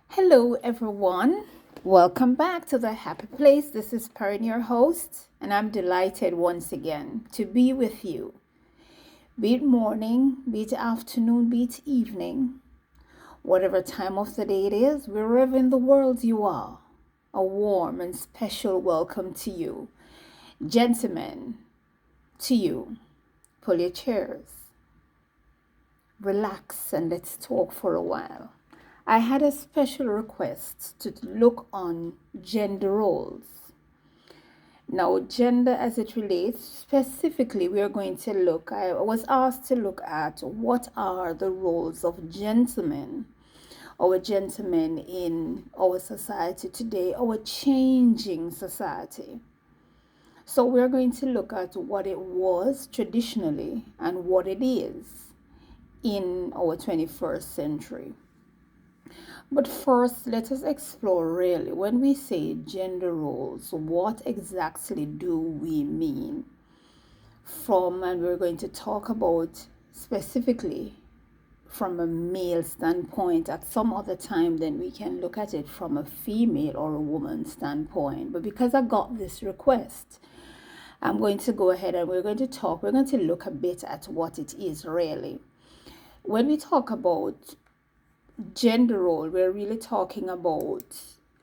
Hello, everyone. Welcome back to the Happy Place. This is Perrin, your host, and I'm delighted once again to be with you. Be it morning, be it afternoon, be it evening, whatever time of the day it is, wherever in the world you are, a warm and special welcome to you. Gentlemen, to you. Pull your chairs, relax, and let's talk for a while. I had a special request to look on gender roles. Now, gender as it relates, specifically, we are going to look, I was asked to look at what are the roles of gentlemen, our gentlemen in our society today, our changing society. So, we're going to look at what it was traditionally and what it is in our 21st century. But first, let us explore really when we say gender roles, what exactly do we mean? And we're going to talk about specifically from a male standpoint. At some other time, then we can look at it from a female or a woman standpoint. But because I got this request, I'm going to go ahead and we're going to look a bit at what it is really. When we talk about gender role, we're really talking about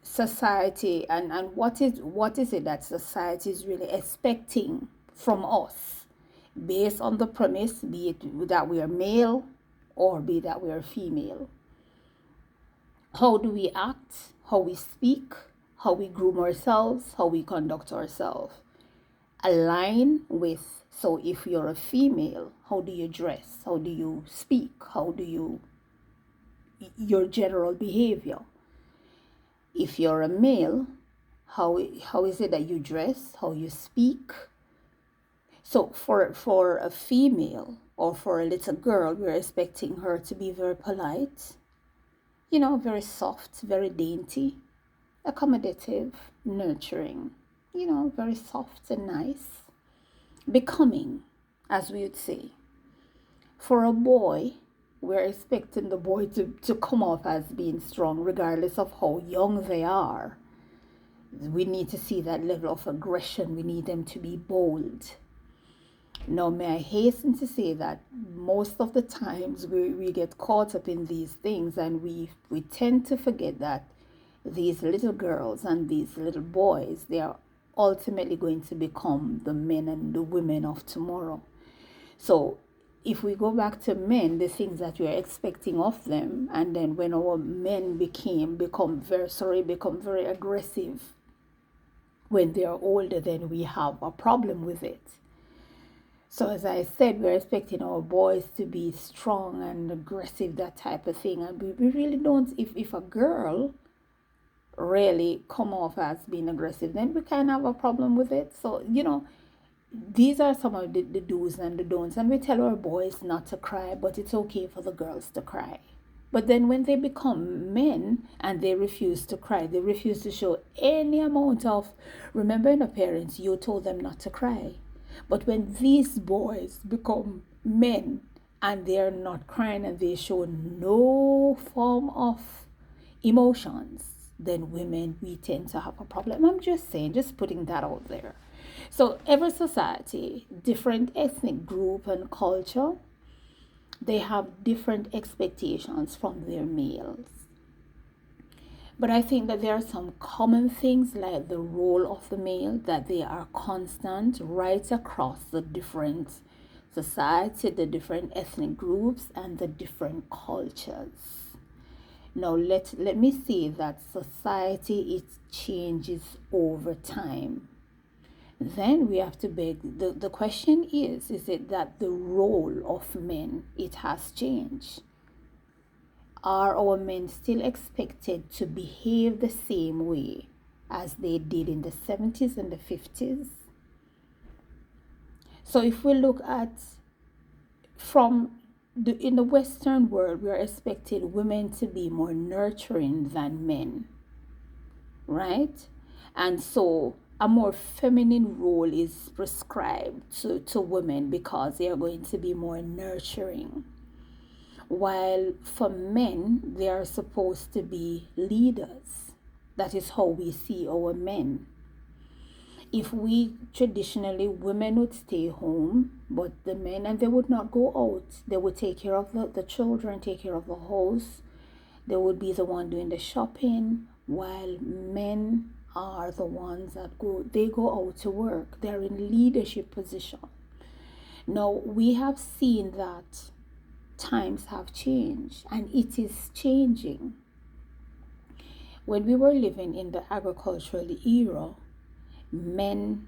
society and what is it that society is really expecting from us based on the premise, be it that we are male or be that we are female. How do we act, how we speak, how we groom ourselves, how we conduct ourselves align with. So if you're a female, how do you dress, how do you speak, how do you your general behavior? If you're a male, how is it that you dress, how you speak? So for a female or for a little girl, we're expecting her to be very polite, very soft, very dainty, accommodative, nurturing, very soft and nice, becoming, as we would say. For a boy, we're expecting the boy to come off as being strong, regardless of how young they are. We need to see that level of aggression. We need them to be bold. Now, may I hasten to say that most of the times we get caught up in these things and we tend to forget that these little girls and these little boys, they are ultimately going to become the men and the women of tomorrow. So if we go back to men, the things that we are expecting of them, and then when our men become very aggressive when they are older, then we have a problem with it. So as I said, we're expecting our boys to be strong and aggressive, that type of thing. And we really don't, if a girl really come off as being aggressive, then we kind of have a problem with it. So, these are some of the do's and the don'ts. And we tell our boys not to cry, but it's okay for the girls to cry. But then when they become men and they refuse to cry, they refuse to show any amount of, remember, the parents, you told them not to cry. But when these boys become men and they are not crying and they show no form of emotions, then women, we tend to have a problem. I'm just saying, just putting that out there. So every society, different ethnic group and culture, they have different expectations from their males. But I think that there are some common things like the role of the male, that they are constant right across the different society, the different ethnic groups, and the different cultures. Now let me say that society, it changes over time. Then we have to beg, the question is it that the role of men, it has changed? Are our men still expected to behave the same way as they did in the 70s and the 50s? So if we look at in the Western world, we are expecting women to be more nurturing than men, right? And so a more feminine role is prescribed to women because they are going to be more nurturing. while for men, they are supposed to be leaders. That is how we see our men. If we traditionally, women would stay home, but the men, and they would not go out. They would take care of the children, take care of the house. They would be the one doing the shopping, while men are the ones that go out to work. They're in leadership position. Now, we have seen that times have changed, and it is changing. When we were living in the agricultural era, men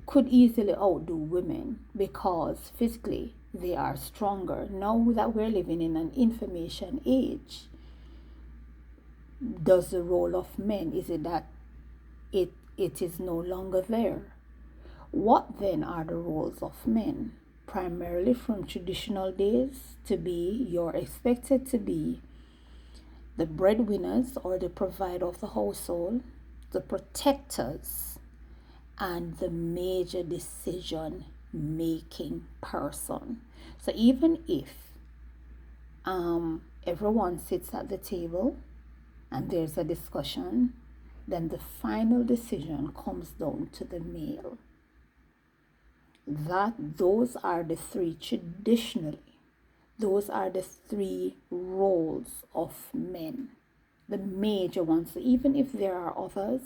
could easily outdo women because physically they are stronger. Now that we're living in an information age, does the role of men, is it that it is no longer there? What then are the roles of men? Primarily from traditional days, to be, you're expected to be the breadwinners or the provider of the household, the protectors, and the major decision making person. So even if everyone sits at the table and there's a discussion, then the final decision comes down to the male. Those are the three traditionally. Those are the three roles of men, the major ones. So even if there are others,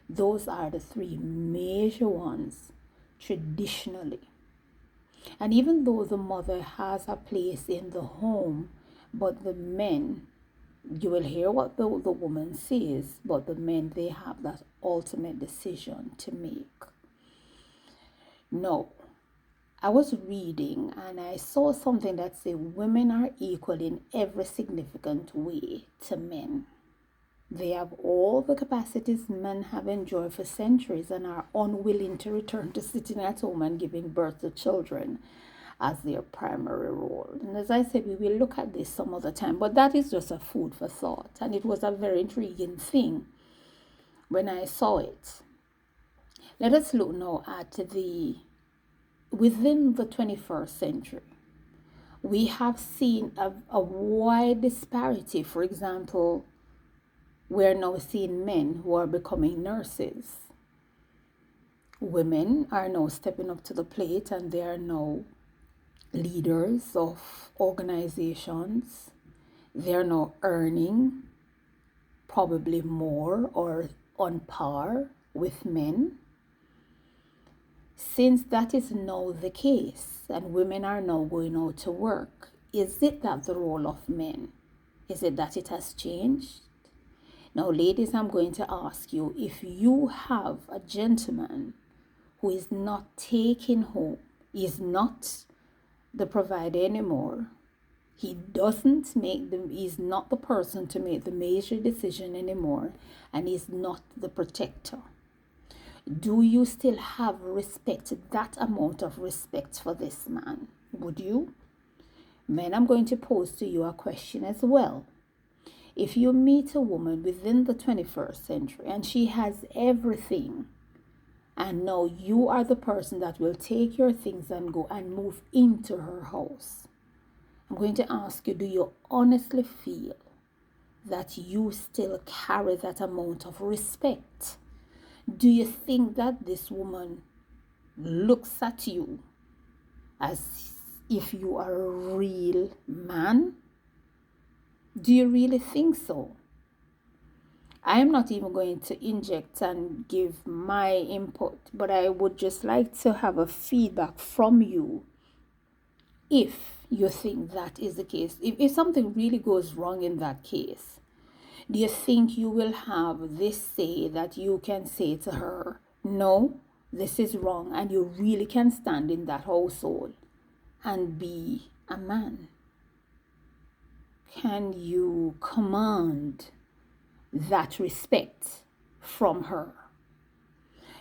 those are the three major ones traditionally. And even though the mother has a place in the home, but the men, you will hear what the woman says, but the men, they have that ultimate decision to make. No. I was reading and I saw something that said women are equal in every significant way to men. They have all the capacities men have enjoyed for centuries and are unwilling to return to sitting at home and giving birth to children as their primary role. And as I said, we will look at this some other time, but that is just a food for thought. And it was a very intriguing thing when I saw it. Let us look now at within the 21st century, we have seen a wide disparity. For example, we're now seeing men who are becoming nurses. Women are now stepping up to the plate and they are now leaders of organizations. They are now earning probably more or on par with men. Since that is now the case and women are now going out to work, is it that the role of men, is it that it has changed? Now, ladies, I'm going to ask you, if you have a gentleman who is not taking home, is not the provider anymore, he's not the person to make the major decision anymore, and he's not the protector, do you still have respect, that amount of respect for this man? Would you? Men, I'm going to pose to you a question as well. If you meet a woman within the 21st century and she has everything, and now you are the person that will take your things and go and move into her house, I'm going to ask you, do you honestly feel that you still carry that amount of respect? Do you think that this woman looks at you as if you are a real man? Do you really think so? I am not even going to inject and give my input, but I would just like to have a feedback from you if you think that is the case. If something really goes wrong in that case, do you think you will have this say that you can say to her, no, this is wrong, and you really can stand in that household and be a man? Can you command that respect from her?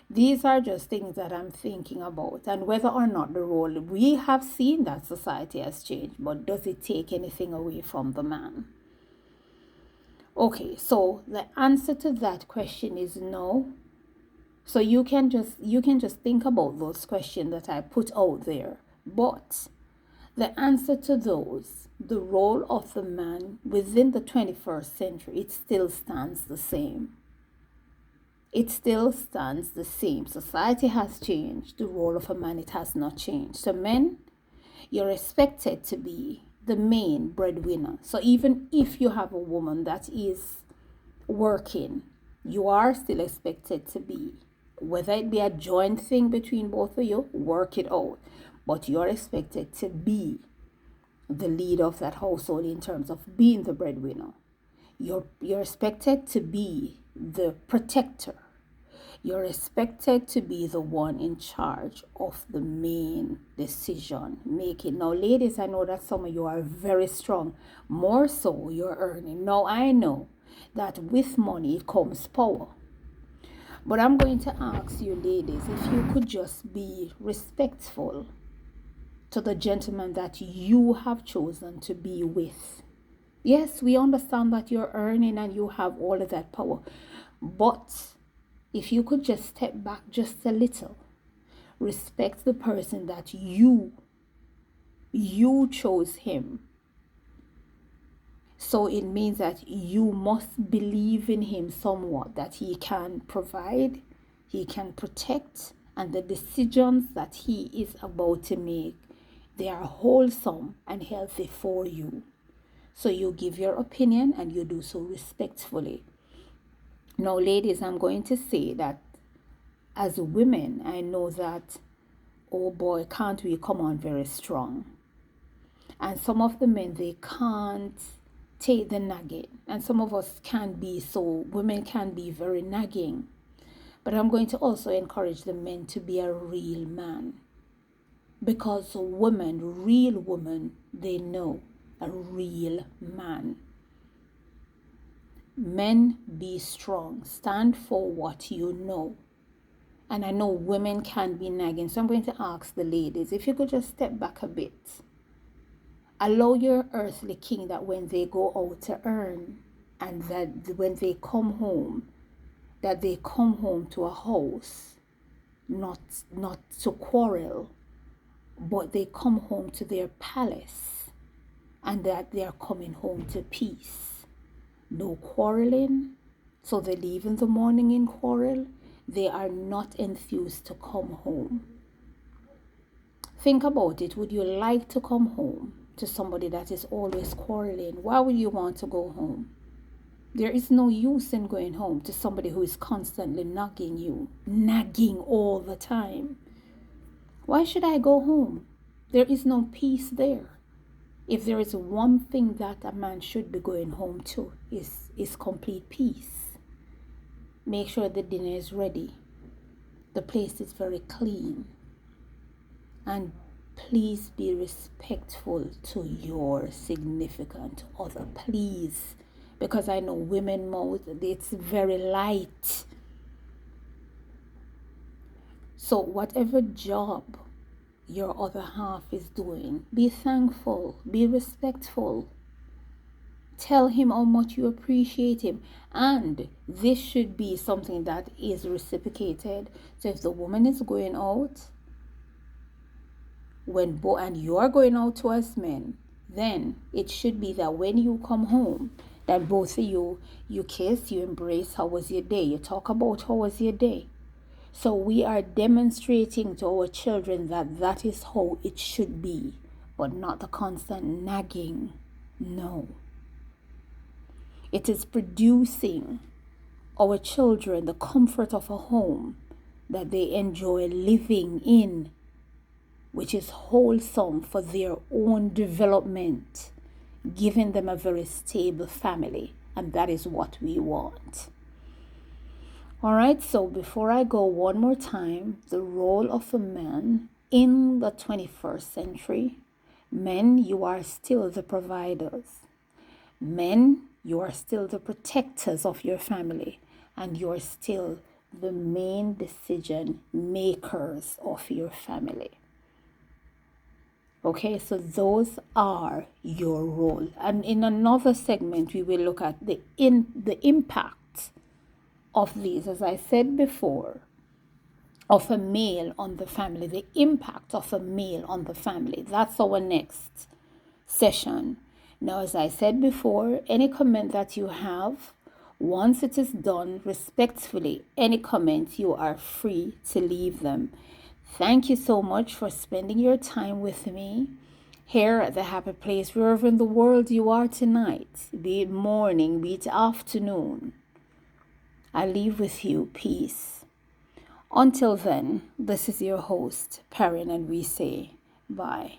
These are just things that I'm thinking about, and whether or not the role, we have seen that society has changed, but does it take anything away from the man? Okay, so the answer to that question is no. So you can just think about those questions that I put out there. But the answer to those, the role of the man within the 21st century, it still stands the same. It still stands the same. Society has changed. The role of a man, it has not changed. So men, you're expected to be the main breadwinner. So even if you have a woman that is working, you are still expected to be, whether it be a joint thing between both of you, work it out. But you're expected to be the leader of that household in terms of being the breadwinner. You're expected to be the protector. You're expected to be the one in charge of the main decision making. Now, ladies, I know that some of you are very strong. More so, you're earning. Now, I know that with money it comes power. But I'm going to ask you, ladies, if you could just be respectful to the gentleman that you have chosen to be with. Yes, we understand that you're earning and you have all of that power. But if you could just step back just a little, respect the person that you chose him. So it means that you must believe in him somewhat, that he can provide, he can protect, and the decisions that he is about to make, they are wholesome and healthy for you. So you give your opinion and you do so respectfully. Now, ladies, I'm going to say that as women, I know that, oh boy, can't we come on very strong. And some of the men, they can't take the nagging. And some of us can be, so women can be very nagging. But I'm going to also encourage the men to be a real man. Because women, real women, they know a real man. Men, be strong. Stand for what you know. And I know women can be nagging. So I'm going to ask the ladies, if you could just step back a bit. Allow your earthly king that when they go out to earn and that when they come home, that they come home to a house, not to quarrel, but they come home to their palace and that they are coming home to peace. No quarreling, so they leave in the morning in quarrel. They are not enthused to come home. Think about it. Would you like to come home to somebody that is always quarreling? Why would you want to go home? There is no use in going home to somebody who is constantly nagging you, nagging all the time. Why should I go home? There is no peace there. If there is one thing that a man should be going home to, is complete peace. Make sure the dinner is ready. The place is very clean. And please be respectful to your significant other. Please. Because I know women mouth, it's very light. So whatever job your other half is doing, be thankful, be respectful. Tell him how much you appreciate him. And this should be something that is reciprocated. So if the woman is going out, and you are going out to as men, then it should be that when you come home, that both of you kiss, you embrace, how was your day? You talk about how was your day. So we are demonstrating to our children that is how it should be, but not the constant nagging. No. It is producing our children the comfort of a home that they enjoy living in, which is wholesome for their own development, giving them a very stable family. And that is what we want. All right, so before I go one more time, the role of a man in the 21st century. Men, you are still the providers. Men, you are still the protectors of your family. And you are still the main decision makers of your family. Okay, so those are your role. And in another segment, we will look at the impact of these. As I said before, of a male on the family, the impact of a male on the family. That's our next session. Now, as I said before, any comment that you have, once it is done respectfully, any comment, you are free to leave them. Thank you so much for spending your time with me here at the Happy Place, wherever in the world you are tonight, be it morning, be it afternoon. I leave with you peace. Until then, this is your host, Perrin, and we say bye.